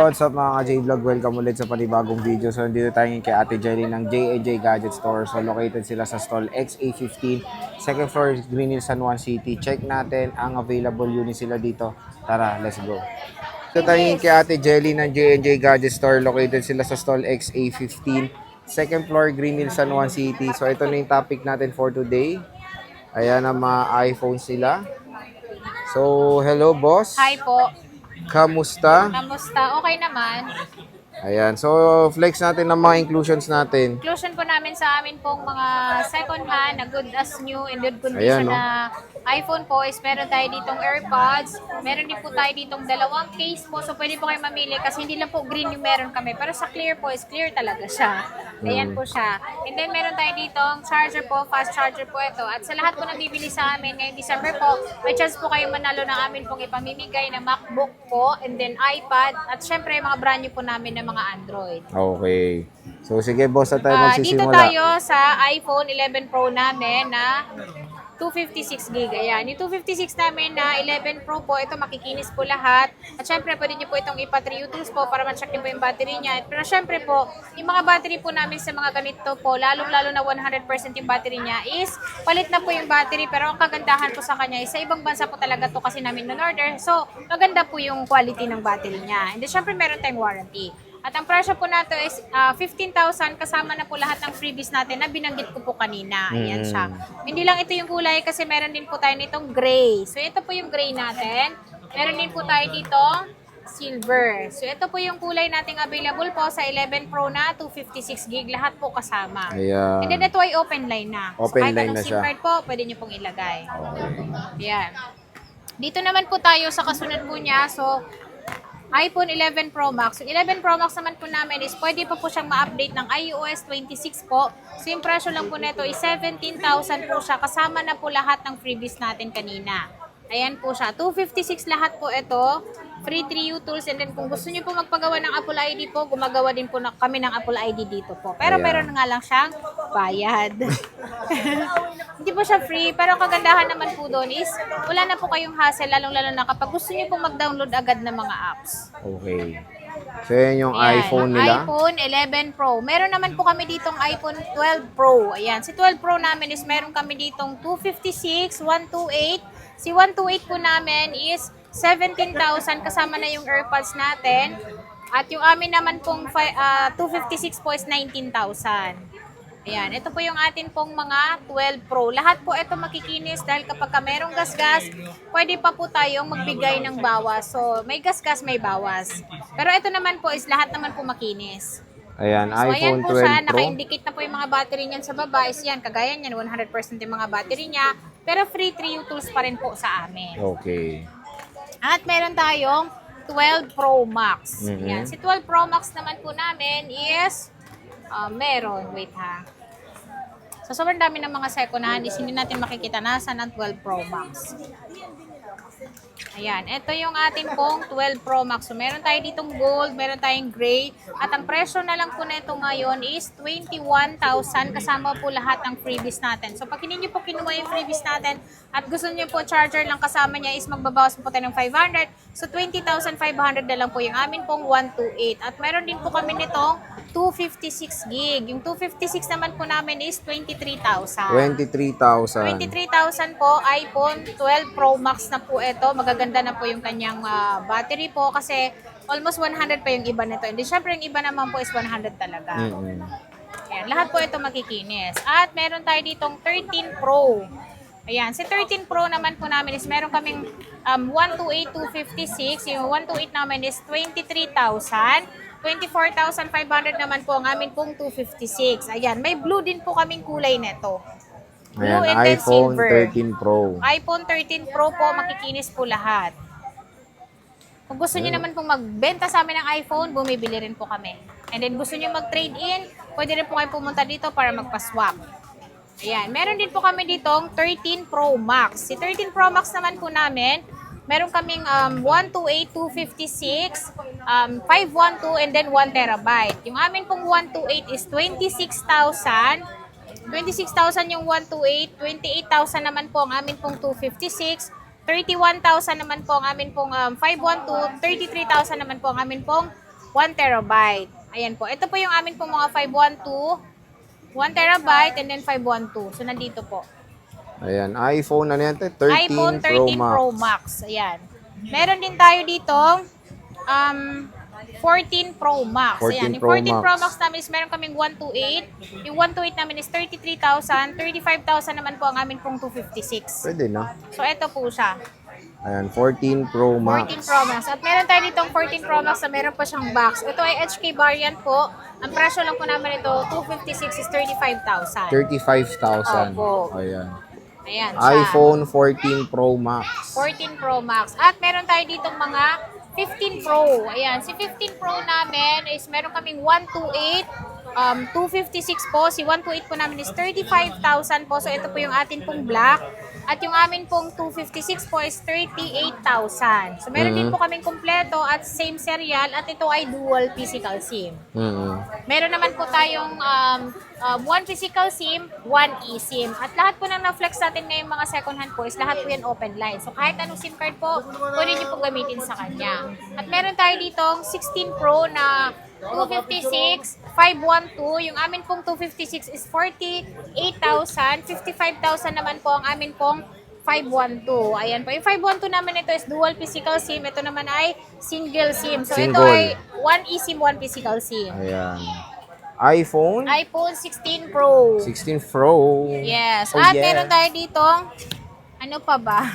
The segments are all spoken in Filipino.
what's up mga ka-J-Vlog? Welcome ulit sa panibagong video. So, nandito tayo ngayon kay Ate Jelly ng J&J Gadget Store. So, located sila sa stall XA15, second floor, Green Hills, San Juan City. Check natin ang available unit sila dito. Tara, let's go. Dito tayo ngayon kay Ate Jelly ng J&J Gadget Store. Located sila sa stall XA15, second floor, Green Hills, San Juan City. So, ito na yung topic natin for today. Ayan ang mga iPhones sila. So, hello boss. Hi po. Kamusta? Kamusta? Okay naman. Ayan. So, flex natin ng mga inclusions natin. Inclusion po namin sa amin pong mga second hand na good as new and good Ayan, condition no? na iPhone po is meron tayo ditong AirPods. Meron din po tayo ditong dalawang case po. So, pwede po kayo mamili kasi hindi lang po green yung meron kami. Pero sa clear po is clear talaga siya. Ayan po siya. And then, meron tayo ditong charger po. Fast charger po ito. At sa lahat po nang bibili sa amin ngayong December po, may chance po kayo manalo ng amin pong ipamimigay na MacBook po and then iPad. At syempre, mga brand new po namin na mga Android. Okay. So, sige boss, na tayo Dito magsisimula. tayo sa iPhone 11 Pro namin na 256 gig. Ayan. Yung 256 namin na 11 Pro po, ito makikinis po lahat. At syempre, pwede nyo po itong ipa-3 tools po para ma-check nyo po yung battery niya. Pero syempre po, yung mga battery po namin sa mga ganito po, lalong-lalo na 100% yung battery niya is palit na po yung battery. Pero ang kagandahan po sa kanya is sa ibang bansa po talaga to kasi namin non-order. So, maganda po yung quality ng battery niya. And then syempre, meron tayong warranty. At ang presyo po nato is 15,000 kasama na po lahat ng freebies natin na binanggit ko po kanina. Ayan siya. Hindi lang ito yung kulay kasi meron din po tayo nitong gray. So ito po yung gray natin. Meron din po tayo dito silver. So ito po yung kulay nating available po sa 11 Pro na 256 gig. Lahat po kasama. Ayan. And then ito ay open line na. Open so kahit line anong na SIM siya. card po, pwede nyo pong ilagay. Okay. Ayan. Dito naman po tayo sa kasunod po niya. So iPhone 11 Pro Max. Yung 11 Pro Max naman po namin is pwede pa po siyang ma-update ng iOS 26 po. So yung presyo lang po nito is 17,000 po siya. Kasama na po lahat ng freebies natin kanina. Ayan po siya. 256 lahat po ito. Free 3U tools. And then kung gusto niyo po magpagawa ng Apple ID po, gumagawa din po kami ng Apple ID dito po. Pero Ayan. meron nga lang siyang bayad. Hindi po siya free, pero ang kagandahan naman po doon is wala na po kayong hassle, lalong-lalo na kapag gusto niyo po mag-download agad ng mga apps. Okay. So, yan yung Ayan, iPhone ang nila. iPhone 11 Pro. Meron naman po kami ditong iPhone 12 Pro. Ayan, si 12 Pro namin is meron kami ditong 256, 128. Si 128 po namin is 17,000 kasama na yung AirPods natin. At yung amin naman pong 256 po is 19,000. Ayan, ito po yung atin pong mga 12 Pro. Lahat po ito makikinis dahil kapag merong gasgas, pwede pa po tayong magbigay ng bawas. So, may gasgas, may bawas. Pero ito naman po is lahat naman po makinis. Ayan, So, ayan iPhone po 12 siya. Pro. Naka-indicate na po yung mga battery niyan sa baba. Is yan, kagaya niyan, 100% yung mga battery niya. Pero free 3U tools pa rin po sa amin. Okay. At meron tayong 12 Pro Max. Mhm. Yan. Si 12 Pro Max naman po namin is meron. Wait ha. So, sobrang dami ng mga second hand is hindi natin makikita nasa ng 12 Pro Max. Ayan. Ito yung atin pong 12 Pro Max. So, meron tayo ditong gold, meron tayong gray. At ang presyo na lang po nito ngayon is 21,000 kasama po lahat ng freebies natin. So, pag hindi nyo po kinuha yung freebies natin at gusto nyo po charger lang kasama niya is magbabawas po tayo ng 500. So, 20,500 na lang po yung amin pong 128. At meron din po kami nitong 256 gig. Yung 256 naman po namin is 23,000. 23,000. 23,000 po, iPhone 12 Pro Max na po ito. Magaganda na po yung kanyang battery po kasi almost 100 pa yung iba nito. Hindi, syempre yung iba naman po is 100 talaga. Mm-mm. Ayan, lahat po ito makikinis. At meron tayo ditong 13 Pro. Ayan, si 13 Pro naman po namin is meron kaming 128, 256. Yung 128 namin is 23,000. 24,500 naman po ang amin pong 256. Ayan, may blue din po kaming kulay neto. Blue Ayan, and then iPhone silver. 13 Pro. iPhone 13 Pro po, makikinis po lahat. Kung gusto niyo naman pong magbenta sa amin ng iPhone, bumibili rin po kami. And then gusto niyo mag-trade in, pwede rin po kayo pumunta dito para magpa-swap. Ayan, meron din po kami ditong 13 Pro Max. Si 13 Pro Max naman po namin, meron kaming 128, 256, 512, and then 1 terabyte. Yung amin pong 128 is 26,000. 26,000 yung 128, 28,000 naman po ang amin pong 256, 31,000 naman po ang amin pong 512, 33,000 naman po ang amin pong 1 terabyte. Ayan po. Ito po yung amin po mga 512, 1 terabyte, and then 512. So, nandito po. Ayan, iPhone, ano yan? 13 iPhone 13 Pro Max. Ayan. Meron din tayo dito, 14 Pro Max. 14 Ayan. Yung Pro 14 Pro Max. Max namin is meron kaming 128. Yung 128 namin is 33,000. 35,000 naman po ang amin pong 256. Pwede na. So, ito po siya. Ayan, 14 Pro 14 Max. Pro Max. At meron tayo ditong 14 Pro Max na meron pa siyang box. Ito ay HK variant po. Ang presyo lang po namin ito, 256 is 35,000. 35,000. Opo. Ayan. Ayan siya. iPhone 14 Pro Max. 14 Pro Max. At meron tayo ditong mga 15 Pro. Ayan, si 15 Pro namin is meron kaming 128, 256 po. Si 128 po namin is 35,000 po. So, ito po yung atin pong black. At yung amin pong 256 po is 38,000. So, meron din po kaming kumpleto at same serial. At ito ay dual physical SIM. Meron naman po tayong one physical SIM, one eSIM. At lahat po ng na-flex natin ngayong mga second hand po is lahat po yan open line. So kahit anong SIM card po, pwede nyo po gamitin sa kanya. At meron tayo ditong 16 Pro na 256, 512. Yung amin pong 256 is 48,000. 55,000 naman po ang amin pong 512. Ayan po. Yung 512 namin ito is dual physical SIM. Ito naman ay single SIM. So ito Single. ay one eSIM, one physical SIM. Ayan. iPhone iPhone 16 Pro. 16 Pro. Yes. Oh, At yes. meron tayo dito, ano pa ba?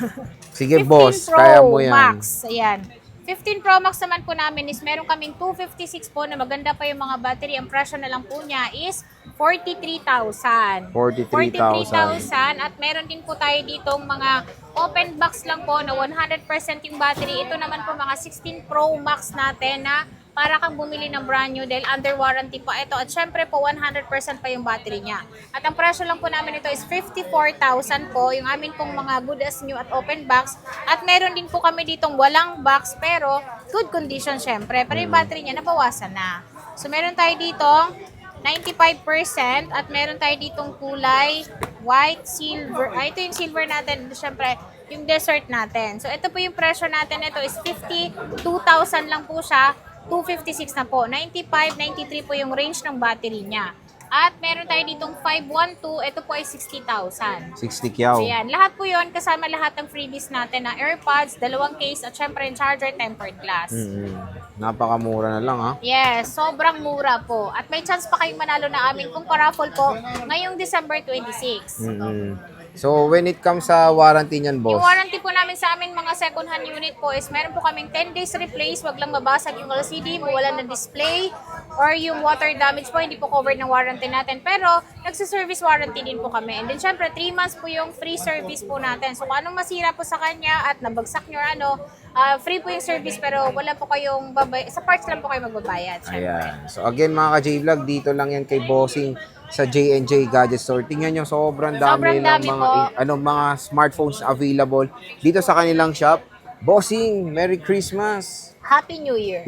Sige 15 boss, Pro kaya mo yan. Max. Ayan. 15 Pro Max naman po namin is meron kaming 256 po na maganda pa yung mga battery. Ang presyo na lang po niya is 43,000. 43,000. At meron din po tayo ditong mga open box lang po na 100% yung battery. Ito naman po mga 16 Pro Max natin na para kang bumili ng brand new dahil under warranty pa ito. At syempre po, 100% pa yung battery niya. At ang presyo lang po namin ito is 54,000 po. Yung amin pong mga good as new at open box. At meron din po kami ditong walang box pero good condition syempre. Pero yung battery niya nabawasan na. So meron tayo ditong 95% at meron tayo ditong kulay white, silver. Ito yung silver natin. Syempre, yung dessert natin. So ito po yung presyo natin. Ito is 52,000 lang po siya. 256 na po. 95, 93 po yung range ng battery niya. At meron tayo ditong 512. Ito po ay 60,000. 60 kyaw. So yan. Lahat po yon kasama lahat ng freebies natin na AirPods, dalawang case, at syempre yung charger, tempered glass. Napakamura na lang ha. Yes, sobrang mura po. At may chance pa kayong manalo na amin kung paraffle po ngayong December 26. So when it comes sa warranty niyan boss, Yung warranty po namin sa amin mga second hand unit po is meron po kaming 10 days replace, wag lang mabasag yung LCD, mawala ng display, or yung water damage po, hindi po covered ng warranty natin. Pero nagsiservice warranty din po kami. And then syempre 3 months po yung free service po natin. So kung anong masira po sa kanya at nabagsak nyo free po yung service pero wala po kayong sa parts lang po kayo magbabayad. Syempre. ayan. So again mga ka-J-Vlog, dito lang yan kay Bossing sa J&J Gadget Store. Tingnan nyo, sobrang dami Sobrang ng dami mga po. mga smartphones available dito sa kanilang shop. Bossing, Merry Christmas. Happy New Year!